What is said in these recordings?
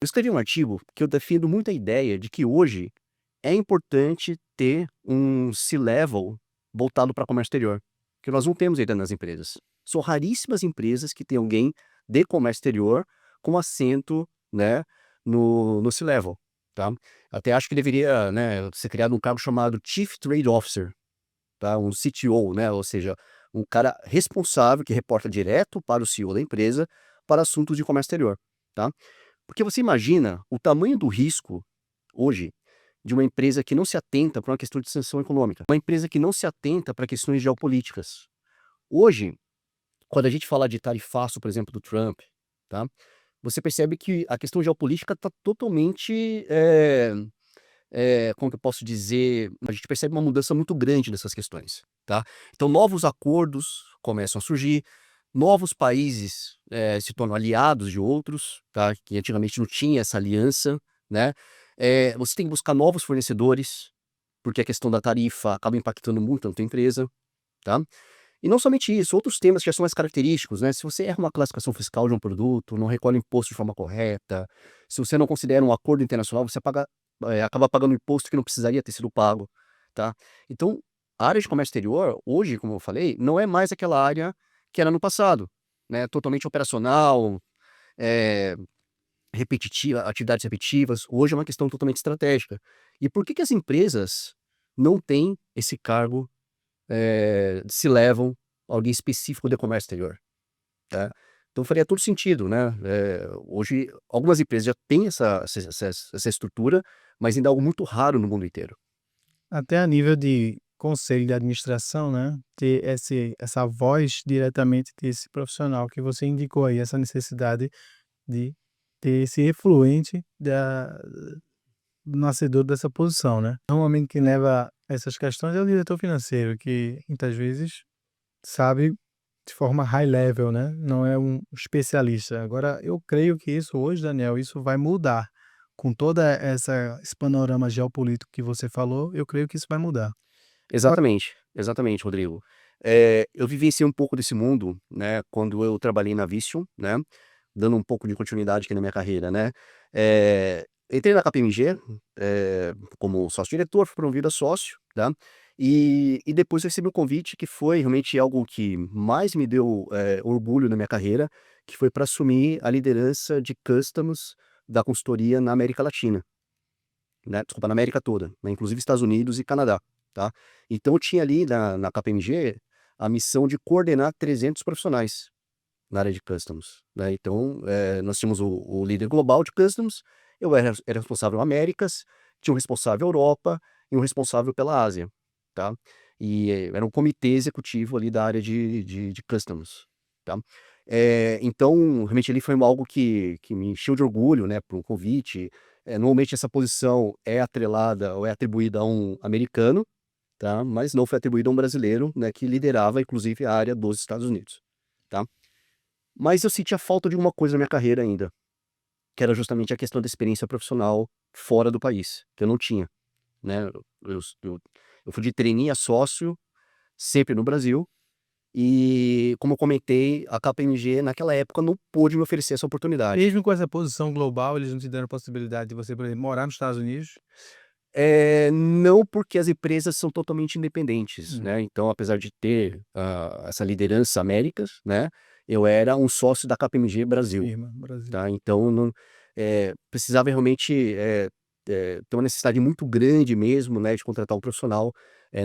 Eu escrevi um artigo que eu defendo muito a ideia de que hoje é importante ter um C-level voltado para comércio exterior, que nós não temos ainda nas empresas. São raríssimas empresas que têm alguém de comércio exterior com assento, né, no C-level, tá? Até acho que deveria, né, ser criado um cargo chamado Chief Trade Officer, tá? Um CTO, né, ou seja, um cara responsável que reporta direto para o CEO da empresa para assuntos de comércio exterior, tá? Porque você imagina o tamanho do risco hoje de uma empresa que não se atenta para uma questão de sanção econômica, uma empresa que não se atenta para questões geopolíticas. Hoje, quando a gente fala de tarifaço, por exemplo, do Trump, tá? Você percebe que a questão geopolítica está totalmente, como que eu posso dizer, a gente percebe uma mudança muito grande nessas questões, tá? Então novos acordos começam a surgir, novos países, se tornam aliados de outros, tá? Que antigamente não tinha essa aliança, né? Você tem que buscar novos fornecedores, porque a questão da tarifa acaba impactando muito a tua empresa, tá? E não somente isso, outros temas que já são mais característicos, né? Se você erra uma classificação fiscal de um produto, não recolhe imposto de forma correta, se você não considera um acordo internacional, você acaba pagando imposto que não precisaria ter sido pago, tá? Então, a área de comércio exterior, hoje, como eu falei, não é mais aquela área que era no passado, né? Totalmente operacional, eh, repetitiva, atividades repetitivas. Hoje é uma questão totalmente estratégica. E por que que as empresas não têm esse cargo, se levam alguém específico de comércio exterior, tá? Então faria todo sentido, né, hoje algumas empresas já têm essa estrutura, mas ainda é algo muito raro no mundo inteiro. Até a nível de conselho de administração, né, ter essa voz diretamente desse profissional que você indicou aí, essa necessidade de ter esse efluente do nascedor dessa posição, né. Normalmente quem leva essas questões é o diretor financeiro, que muitas vezes sabe de forma high level, né, não é um especialista. Agora eu creio que isso hoje, Daniel, isso vai mudar. Com toda esse panorama geopolítico que você falou, eu creio que isso vai mudar. Exatamente, exatamente, Rodrigo. Eu vivenciei um pouco desse mundo, né, quando eu trabalhei na Vision, né, dando um pouco de continuidade aqui na minha carreira, né. Entrei na KPMG, como sócio-diretor, fui promovido a sócio, tá, e depois eu recebi um convite que foi realmente algo que mais me deu, orgulho na minha carreira, que foi para assumir a liderança de customs da consultoria na América Latina, né, desculpa, na América toda, né, inclusive Estados Unidos e Canadá, tá. Então eu tinha ali na KPMG a missão de coordenar 300 profissionais na área de customs, né. Então, nós tínhamos o líder global de customs, eu era responsável Américas, tinha um responsável Europa e um responsável pela Ásia, tá. E era um comitê executivo ali da área de customs, tá. Então, realmente ali foi algo que me encheu de orgulho, né, por um convite. Normalmente essa posição é atrelada ou é atribuída a um americano, tá, mas não foi atribuída a um brasileiro, né, que liderava inclusive a área dos Estados Unidos, tá. Mas eu sentia falta de uma coisa na minha carreira ainda, que era justamente a questão da experiência profissional fora do país, que eu não tinha, né. Eu fui de trainee a sócio, sempre no Brasil, e como eu comentei, a KPMG naquela época não pôde me oferecer essa oportunidade. Mesmo com essa posição global, eles não te deram a possibilidade de você, por exemplo, morar nos Estados Unidos? Não, porque as empresas são totalmente independentes, Hum, né, então apesar de ter, essa liderança Américas, né, eu era um sócio da KPMG Brasil. firma, Brasil. Tá, então não precisava realmente, ter uma necessidade muito grande mesmo, né, de contratar um profissional,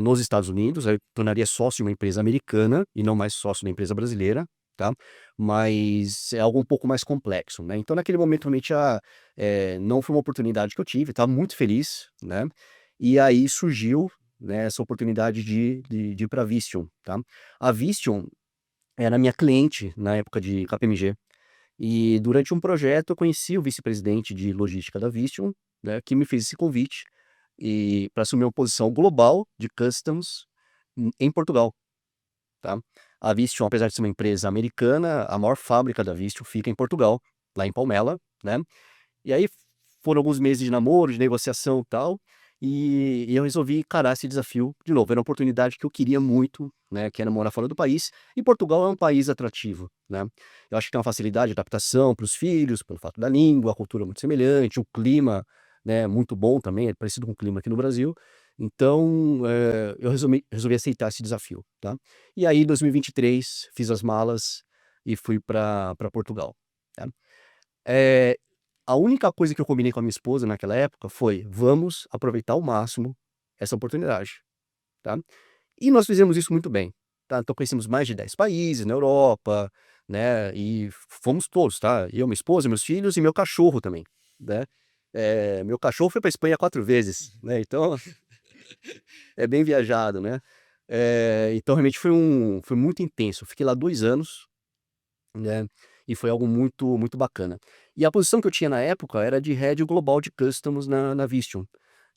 nos Estados Unidos, aí eu tornaria sócio de uma empresa americana e não mais sócio da empresa brasileira, tá, mas é algo um pouco mais complexo, né. Então naquele momento realmente não foi uma oportunidade que eu tive, estava muito feliz, né, e aí surgiu, né, essa oportunidade de ir pra Vistion, tá. A Vistion era minha cliente na época de KPMG. E durante um projeto eu conheci o vice-presidente de logística da Vistion, né, que me fez esse convite, e para assumir uma posição global de customs em Portugal, tá. A Vistion, apesar de ser uma empresa americana, a maior fábrica da Vistion fica em Portugal, lá em Palmela, né. E aí foram alguns meses de namoro, de negociação e tal, e eu resolvi encarar esse desafio de novo. Era uma oportunidade que eu queria muito, né, que era morar fora do país, e Portugal é um país atrativo, né. Eu acho que tem uma facilidade de adaptação para os filhos, pelo fato da língua, a cultura muito semelhante, o clima, né, muito bom também, é parecido com o clima aqui no Brasil. Então, eu resolvi aceitar esse desafio, tá. E aí, em 2023, fiz as malas e fui para Portugal, tá. Eh, a única coisa que eu combinei com a minha esposa naquela época foi: "Vamos aproveitar ao máximo essa oportunidade", tá. E nós fizemos isso muito bem, tá. Então conhecemos mais de 10 países na Europa, né, e fomos todos, tá. Eu, minha esposa, meus filhos e meu cachorro também, né. Meu cachorro foi pra Espanha 4 vezes, né, então é bem viajado, né. Então realmente foi muito intenso. Eu fiquei lá 2 anos, né, e foi algo muito muito bacana. E a posição que eu tinha na época era de Head Global de Customs na Visteon.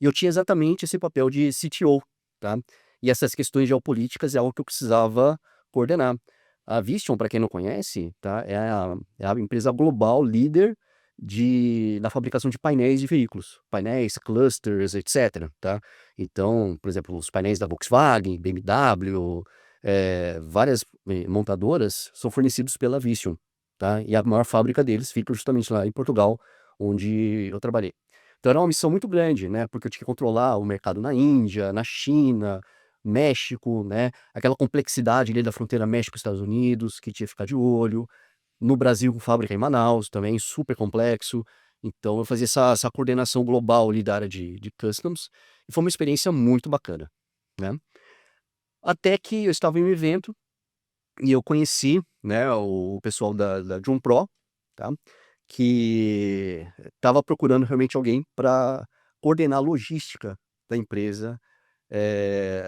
E eu tinha exatamente esse papel de CTO, tá. E essas questões geopolíticas é algo que eu precisava coordenar. A Visteon, para quem não conhece, tá, é a empresa global líder na fabricação de painéis de veículos, painéis, clusters, etcétera, tá. Então, por exemplo, os painéis da Volkswagen, BMW, várias, montadoras são fornecidos pela Visteon, tá, e a maior fábrica deles fica justamente lá em Portugal, onde eu trabalhei. Então era uma missão muito grande, né, porque eu tinha que controlar o mercado na Índia, na China, México, né, aquela complexidade ali da fronteira México-Estados Unidos, que tinha que ficar de olho. No Brasil, com fábrica em Manaus, também super complexo. Então eu fazia essa coordenação global ali da área de customs, e foi uma experiência muito bacana, né. Até que eu estava em um evento e eu conheci, né, o pessoal da Joom Pro, tá, que estava procurando realmente alguém para coordenar a logística da empresa,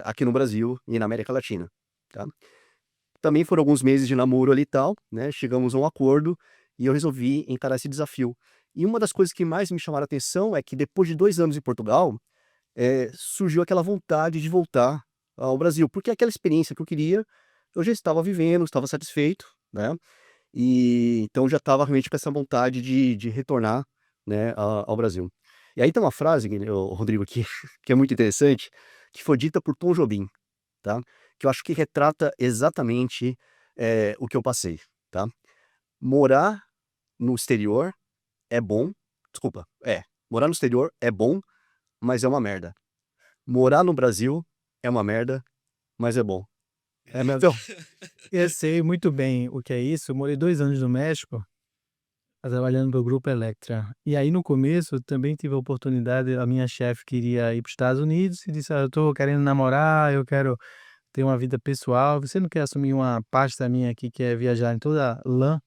aqui no Brasil e na América Latina, tá. Também foram alguns meses de namoro ali e tal, né, chegamos a um acordo e eu resolvi encarar esse desafio. E uma das coisas que mais me chamaram a atenção é que depois de 2 anos em Portugal, surgiu aquela vontade de voltar ao Brasil, porque aquela experiência que eu queria, eu já estava vivendo, estava satisfeito, né, e então já estava realmente com essa vontade de retornar, né, ao Brasil. E aí tem uma frase, Rodrigo, que que é muito interessante, que foi dita por Tom Jobim, tá, que eu acho que retrata exatamente, o que eu passei, tá. Morar no exterior é bom, desculpa, morar no exterior é bom, mas é uma merda. Morar no Brasil é uma merda, mas é bom. É mesmo. Então Eu sei muito bem o que é isso. Eu morei 2 anos no México, trabalhando para o Grupo Electra. E aí, no começo, eu também tive a oportunidade, a minha chefe queria ir para os Estados Unidos e disse: "Ah, eu estou querendo namorar, eu quero ter uma vida pessoal, você não quer assumir uma pasta minha aqui que é viajar em toda a LAN?"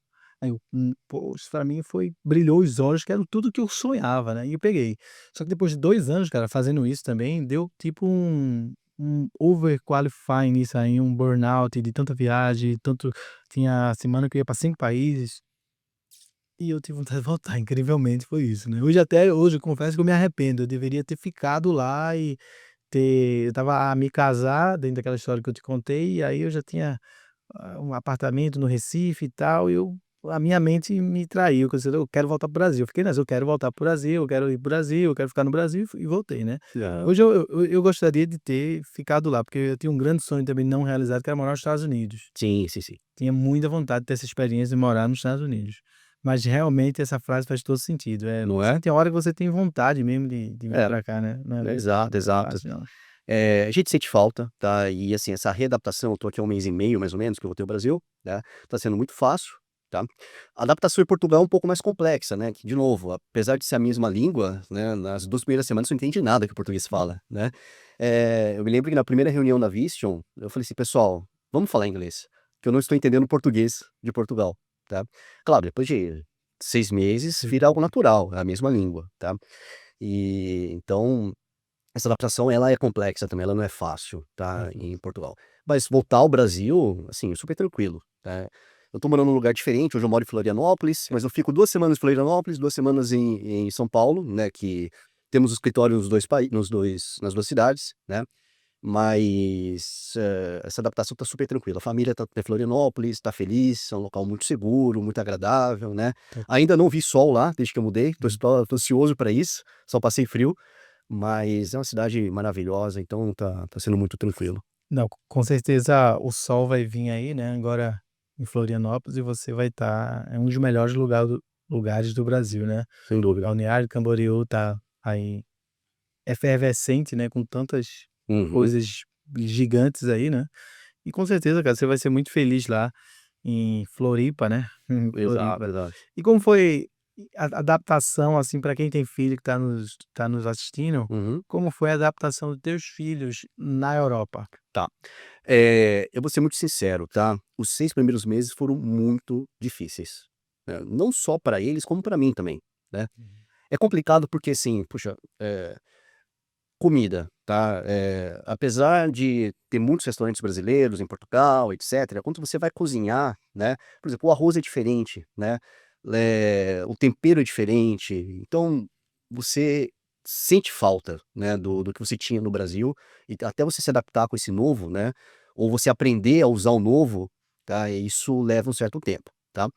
Aí eu: pô, isso pra mim foi brilhou os olhos, que era tudo que eu sonhava, né, e eu peguei. Só que depois de 2 anos, cara, fazendo isso também, deu tipo um overqualifying nisso aí, um burnout de tanta viagem, tanto tinha semana que eu ia para 5 países, e eu tive vontade de voltar, incrivelmente foi isso, né. Hoje eu confesso que eu me arrependo, eu deveria ter ficado lá e eu estava a me casar, dentro daquela história que eu te contei, e aí eu já tinha, um apartamento no Recife e tal, e a minha mente me traiu, que eu quero voltar para o Brasil, eu fiquei nessa, eu quero voltar para o Brasil, eu quero ir para o Brasil, eu quero ficar no Brasil e voltei, né. Aham. Hoje eu gostaria de ter ficado lá, porque eu tinha um grande sonho também não realizado, que era morar nos Estados Unidos. Sim, sim, sim. Tinha muita vontade de ter essa experiência de morar nos Estados Unidos. Mas realmente essa frase faz todo sentido, Não você é? tem hora que você tem vontade mesmo de vir É, pra cá, né, exato, não é exato. fácil não. A gente sente falta, tá, e assim, essa readaptação, eu tô aqui há 1 mês e meio mais ou menos que eu voltei ao Brasil, né, tá sendo muito fácil, tá. A adaptação em Portugal é um pouco mais complexa, né, que de novo, apesar de ser a mesma língua, né, nas 2 primeiras semanas você não entende nada que o português fala, né. Eu me lembro que na primeira reunião da Visteon, eu falei assim: "Pessoal, vamos falar inglês, que eu não estou entendendo o português de Portugal", tá. Claro, depois de 6 meses vira algo natural, é a mesma língua, tá. E então essa adaptação ela é complexa também, ela não é fácil, tá, Uhum. em Portugal. Mas voltar ao Brasil, assim, super tranquilo, tá. Eu tô morando num lugar diferente, hoje eu moro em Florianópolis, mas eu fico 2 semanas em Florianópolis, 2 semanas em São Paulo, né, que temos escritório nas 2 cidades, né, mas, essa adaptação tá super tranquila. A família tá em Florianópolis, tá feliz, é um local muito seguro, muito agradável, né. Tá. Ainda não vi sol lá desde que eu mudei, Uhum. tô ansioso pra isso, só passei frio. mas é uma cidade maravilhosa, então tá sendo muito tranquilo. Não, com certeza o sol vai vir aí, né, agora em Florianópolis e você vai estar em um dos melhores lugares do Brasil, né. Sem dúvida. Balneário Camboriú tá aí efervescente, né, com tantas Uhum. coisas gigantes aí, né. E com certeza, cara, você vai ser muito feliz lá em Floripa, né, em Exato, Floripa. exato. E como foi a adaptação, assim, para quem tem filho que tá nos assistindo, Uhum. como foi a adaptação dos teus filhos na Europa? Tá. Eu vou ser muito sincero, tá? Os 6 primeiros meses foram muito difíceis, né, não só para eles, como para mim também, né. Uhum. É complicado porque, assim, puxa, comida, tá, apesar de ter muitos restaurantes brasileiros em Portugal, etcétera, quando você vai cozinhar, né, por exemplo, o arroz é diferente, né, o tempero é diferente, então você sente falta, né, do que você tinha no Brasil, e até você se adaptar com esse novo, né, ou você aprender a usar o novo, tá, isso leva um certo tempo, tá.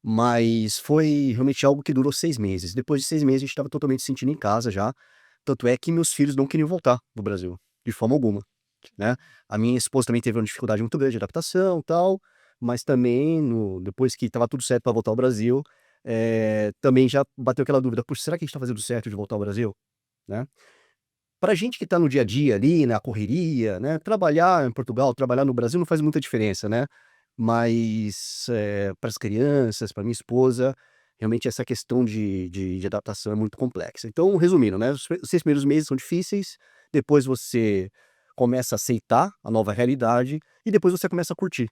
Mas foi realmente algo que durou 6 meses. Depois de 6 meses, a gente estava totalmente se sentindo em casa já. Tanto é que meus filhos não queriam voltar para o Brasil, de forma alguma, né. A minha esposa também teve uma dificuldade muito grande de adaptação, tal, mas também depois que estava tudo certo para voltar ao Brasil, também já bateu aquela dúvida: "Puxa, será que a gente tá fazendo certo de voltar ao Brasil?", né. Pra gente que tá no dia a dia ali, na correria, né, trabalhar em Portugal, trabalhar no Brasil não faz muita diferença, né. Mas, para as crianças, para minha esposa, realmente essa questão de adaptação é muito complexa. Então, resumindo, né, os 6 primeiros meses são difíceis, depois você começa a aceitar a nova realidade e depois você começa a curtir,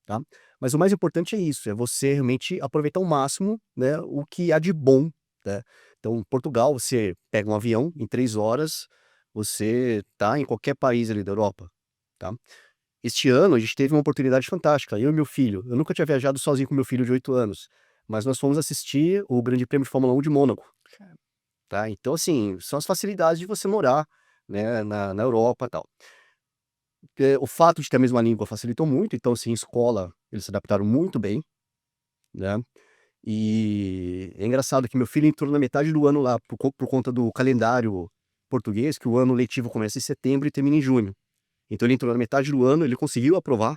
tá. Mas o mais importante é isso, é você realmente aproveitar ao máximo, né, o que há de bom, né. Então, Portugal, você pega um avião, em 3 horas, você tá em qualquer país ali da Europa, tá. Este ano a gente teve uma oportunidade fantástica, eu e meu filho. Eu nunca tinha viajado sozinho com meu filho de 8 anos, mas nós fomos assistir o Grande Prêmio de Fórmula 1 de Mônaco, tá. Então, assim, são as facilidades de você morar, né, na Europa, e tal. O fato de ter a mesma língua facilitou muito, então, assim, escola, eles se adaptaram muito bem, né. E é engraçado que meu filho entrou na metade do ano lá, por conta do calendário português, que o ano letivo começa em setembro e termina em junho. Então ele entrou na metade do ano, ele conseguiu aprovar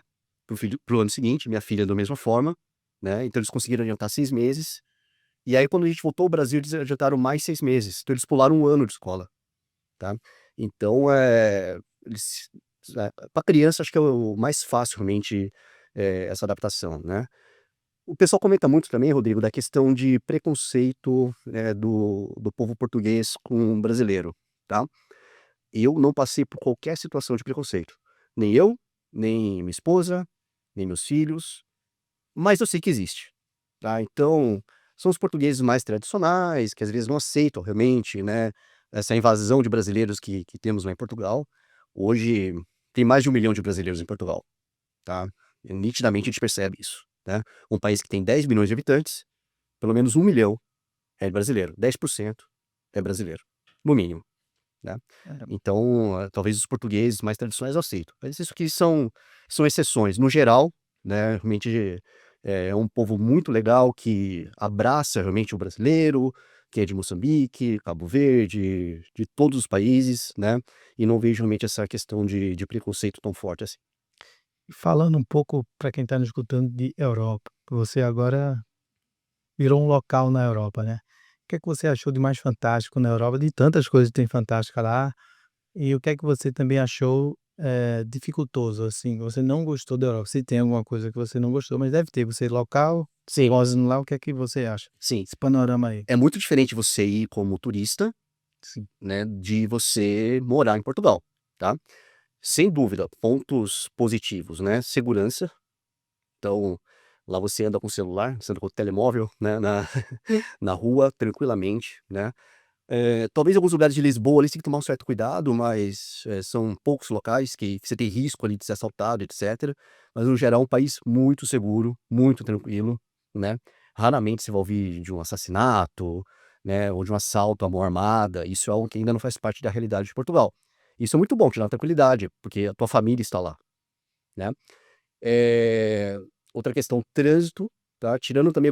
para o ano seguinte, minha filha da mesma forma, né, então eles conseguiram adiantar 6 meses, e aí quando a gente voltou ao Brasil eles adiantaram mais 6 meses, então eles pularam um ano de escola, tá. Então, eles pra criança acho que é o mais fácil realmente, essa adaptação, né. O pessoal comenta muito também, Rodrigo, da questão de preconceito, do povo português com o brasileiro, tá. Eu não passei por qualquer situação de preconceito. Nem eu, nem minha esposa, nem meus filhos, mas eu sei que existe, tá. Então, são os portugueses mais tradicionais, que às vezes não aceitam realmente, né, essa invasão de brasileiros que temos lá em Portugal. Hoje tem mais de 1 milhão de brasileiros em Portugal, tá. E nitidamente a gente percebe isso, né. Um país que tem 10 milhões de habitantes, pelo menos 1 milhão é brasileiro, 10% é brasileiro, no mínimo. Né. É. Então, talvez os portugueses mais tradicionais aceitam, mas isso aqui são exceções. No geral, né, realmente, é um povo muito legal que abraça realmente o brasileiro, que é de Moçambique, Cabo Verde, de todos os países, né, e não vejo realmente essa questão de preconceito tão forte assim. E falando um pouco para quem está nos escutando de Europa, você agora virou um local na Europa, né. O que é que você achou de mais fantástico na Europa, de tantas coisas que tem fantástica lá, e o que é que você também achou, dificultoso, assim, você não gostou da Europa? Se tem alguma coisa que você não gostou, mas deve ter, você local, Sim, sozinho lá, o que é que você acha? sim. Esse panorama aí. É muito diferente você ir como turista, Sim. né, de você morar em Portugal, tá. Sem dúvida, pontos positivos, né, segurança. Então, lá você anda com o celular, você anda com o telemóvel, né, na rua tranquilamente, né. Talvez alguns lugares de Lisboa ali você tem que tomar um certo cuidado, mas, são poucos locais que você tem risco ali de ser assaltado, etcétera. Mas no geral é um país muito seguro, muito tranquilo, né. Raramente você vai ouvir de um assassinato, né, ou de um assalto à mão armada, isso é algo que ainda não faz parte da realidade de Portugal. Isso é muito bom, te dá uma tranquilidade, porque a tua família está lá, né. Eh, Outra questão, trânsito, tá, tirando também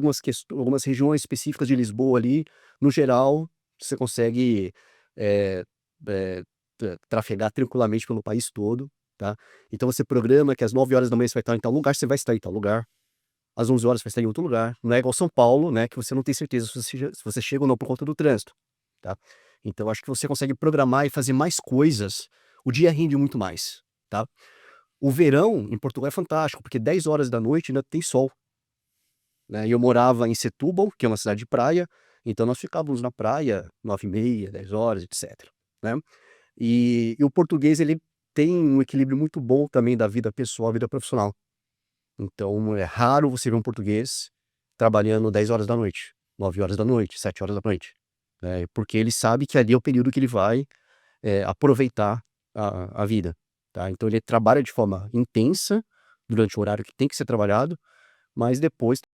algumas regiões específicas de Lisboa ali, no geral, você consegue, trafegar tranquilamente pelo país todo, tá? Então você programa que às 9 horas da manhã você vai estar em tal lugar, você vai estar em tal lugar. Às 11 horas você vai estar em outro lugar. Não é igual São Paulo, né, que você não tem certeza se você chega ou não por conta do trânsito, tá? Então acho que você consegue programar e fazer mais coisas, o dia rende muito mais, tá? O verão em Portugal é fantástico, porque 10 horas da noite ainda tem sol, né? E eu morava em Setúbal, que é uma cidade de praia, então nós ficávamos na praia 9h30, 10 horas, etc, né? E o português ele tem um equilíbrio muito bom também da vida pessoal e vida profissional. Então é raro você ver um português trabalhando 10 horas da noite, 9 horas da noite, 7 horas da noite, né? Porque ele sabe que ali é o período que ele vai aproveitar a vida, tá? Então ele trabalha de forma intensa durante o horário que tem que ser trabalhado, mas depois